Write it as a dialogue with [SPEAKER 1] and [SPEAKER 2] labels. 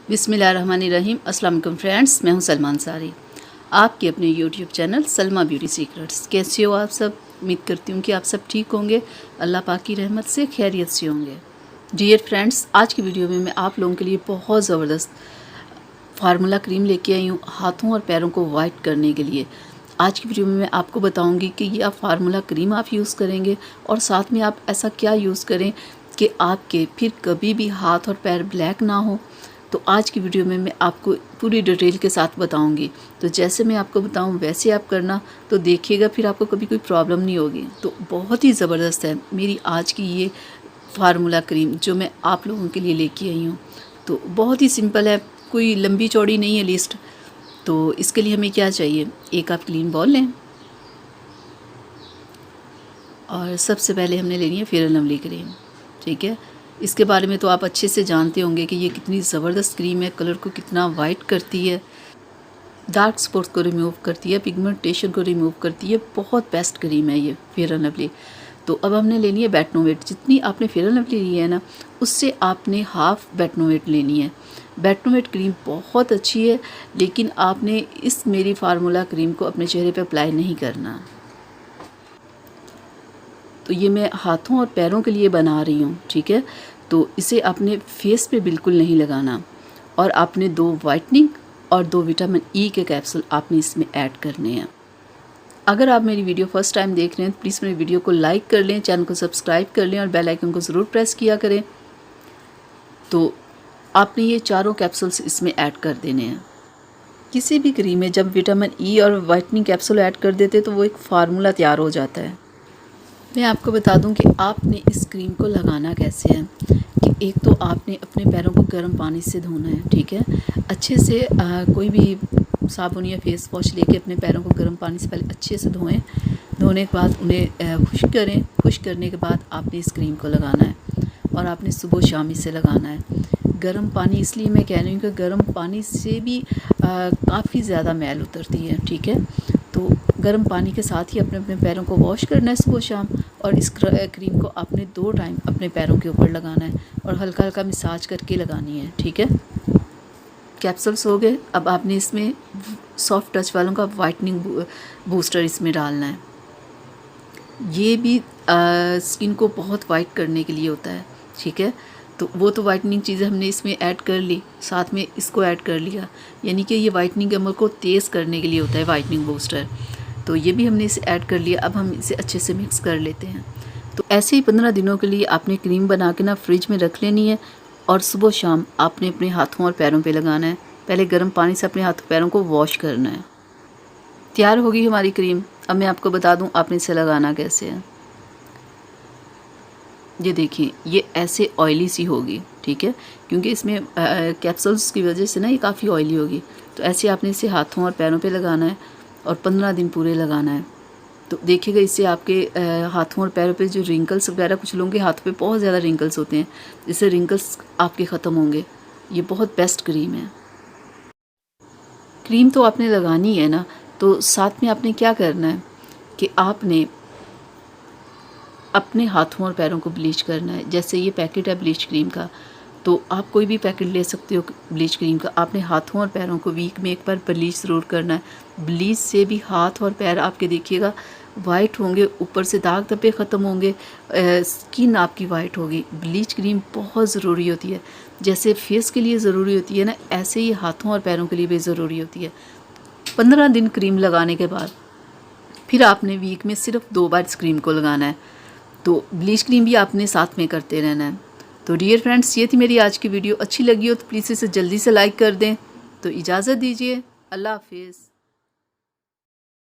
[SPEAKER 1] बिस्मिल्लाहिर्रहमानिर्रहीम। अस्सलाम वालेकुम फ्रेंड्स, मैं हूं सलमान सारी, आपके अपने YouTube channel Salma beauty secrets. कैसे हो आप सब? उम्मीद करती हूं कि आप सब ठीक होंगे, अल्लाह पाक की रहमत से खैरियत से होंगे। डियर फ्रेंड्स, आज की वीडियो में मैं आप लोगों के लिए बहुत ज़बरदस्त फार्मूला क्रीम लेके आई हूँ हाथों और पैरों को वाइट करने के लिए। आज की वीडियो में मैं आपको बताऊंगी कि ये आप फार्मूला क्रीम आप यूज़ करेंगे और साथ में आप ऐसा क्या यूज़ करें कि आपके फिर कभी भी हाथ और पैर ब्लैक ना हो। तो आज की वीडियो में मैं आपको पूरी डिटेल के साथ बताऊंगी। तो जैसे मैं आपको बताऊं वैसे आप करना, तो देखिएगा फिर आपको कभी कोई प्रॉब्लम नहीं होगी। तो बहुत ही ज़बरदस्त है मेरी आज की ये फार्मूला क्रीम जो मैं आप लोगों के लिए लेके आई हूँ। तो बहुत ही सिंपल है, कोई लंबी चौड़ी नहीं है लिस्ट। तो इसके लिए हमें क्या चाहिए, एक आप क्लीन बॉल लें और सबसे पहले हमने लेनी है फेयर एंड लवली क्रीम। ठीक है, इसके बारे में तो आप अच्छे से जानते होंगे कि ये कितनी ज़बरदस्त क्रीम है, कलर को कितना वाइट करती है, डार्क स्पॉट्स को रिमूव करती है, पिगमेंटेशन को रिमूव करती है। बहुत बेस्ट क्रीम है ये फेयर एंड लवली। तो अब हमने लेनी है बेटनोवेट। जितनी आपने फेयर एंड लवली ली है ना, उससे आपने हाफ बेटनोवेट लेनी है। बेटनोवेट क्रीम बहुत अच्छी है, लेकिन आपने इस मेरी फार्मूला क्रीम को अपने चेहरे पे अप्लाई नहीं करना। तो ये मैं हाथों और पैरों के लिए बना रही हूँ। ठीक है, तो इसे आपने फेस पे बिल्कुल नहीं लगाना और आपने 2 वाइटनिंग और 2 विटामिन ई के कैप्सूल आपने इसमें ऐड करने हैं। अगर आप मेरी वीडियो फर्स्ट टाइम देख रहे हैं तो प्लीज़ मेरी वीडियो को लाइक कर लें, चैनल को सब्सक्राइब कर लें और बेल आइकन को ज़रूर प्रेस किया करें। तो आपने ये चारों कैप्सूल्स इसमें ऐड कर देने हैं। किसी भी क्रीम में जब विटामिन ई और वाइटनिंग कैप्सूल ऐड कर देते तो वो एक फार्मूला तैयार हो जाता है। मैं आपको बता दूं कि आपने इस क्रीम को लगाना कैसे है। कि एक तो आपने अपने पैरों को गर्म पानी से धोना है। ठीक है, अच्छे से कोई भी साबुन या फेस वॉश लेके अपने पैरों को गर्म पानी से पहले अच्छे से धोएं। धोने के बाद उन्हें खुश्क करें। खुश्क करने के बाद आपने इस क्रीम को लगाना है और आपने सुबह शाम इसे लगाना है। गर्म पानी इसलिए मैं कह रही हूँ कि गर्म पानी से भी काफ़ी ज़्यादा मैल उतरती है। ठीक है, तो गर्म पानी के साथ ही अपने अपने पैरों को वॉश करना है सुबह शाम। और इस क्रीम को आपने 2 टाइम अपने पैरों के ऊपर लगाना है और हल्का हल्का मसाज करके लगानी है। ठीक है, कैप्सूल्स हो गए। अब आपने इसमें सॉफ्ट टच वालों का वाइटनिंग बूस्टर इसमें डालना है। ये भी स्किन को बहुत वाइट करने के लिए होता है। ठीक है, तो वो तो वाइटनिंग चीज़ें हमने इसमें ऐड कर ली, साथ में इसको ऐड कर लिया, यानी कि ये वाइटनिंग अमल को तेज़ करने के लिए होता है वाइटनिंग बूस्टर। तो ये भी हमने इसे ऐड कर लिया। अब हम इसे अच्छे से मिक्स कर लेते हैं। तो ऐसे ही 15 दिनों के लिए आपने क्रीम बना के ना फ्रिज में रख लेनी है और सुबह शाम आपने अपने हाथों और पैरों पे लगाना है। पहले गर्म पानी से अपने हाथों पैरों को वॉश करना है। तैयार होगी हमारी क्रीम। अब मैं आपको बता दूं आपने इसे लगाना कैसे है। ये देखिए, ये ऐसे ऑयली सी होगी। ठीक है, क्योंकि इसमें कैप्सूल्स की वजह से ना ये काफ़ी ऑयली होगी। तो ऐसे आपने इसे हाथों और पैरों पे लगाना है और 15 दिन पूरे लगाना है। तो देखिएगा इससे आपके हाथों और पैरों पे जो रिंकल्स वगैरह, कुछ लोगों के हाथों पे बहुत ज़्यादा रिंकल्स होते हैं, इससे रिंकल्स आपके ख़त्म होंगे। ये बहुत बेस्ट क्रीम है। क्रीम तो आपने लगानी है ना, तो साथ में आपने क्या करना है कि आपने अपने हाथों और पैरों को ब्लीच करना है। जैसे ये पैकेट है ब्लीच क्रीम का, तो आप कोई भी पैकेट ले सकते हो ब्लीच क्रीम का। आपने हाथों और पैरों को वीक में एक बार ब्लीच ज़रूर करना है। ब्लीच से भी हाथ और पैर आपके देखिएगा वाइट होंगे, ऊपर से दाग धब्बे ख़त्म होंगे, स्किन आपकी वाइट होगी। ब्लीच क्रीम बहुत ज़रूरी होती है। जैसे फेस के लिए ज़रूरी होती है ना, ऐसे ही हाथों और पैरों के लिए भी ज़रूरी होती है। 15 दिन क्रीम लगाने के बाद फिर आपने वीक में सिर्फ 2 बार इस क्रीम को लगाना है। तो ब्लीच क्रीम भी आपने साथ में करते रहना है। तो डियर फ्रेंड्स, ये थी मेरी आज की वीडियो। अच्छी लगी हो तो प्लीज़ इसे जल्दी से लाइक कर दें। तो इजाज़त दीजिए, अल्लाह हाफिज़।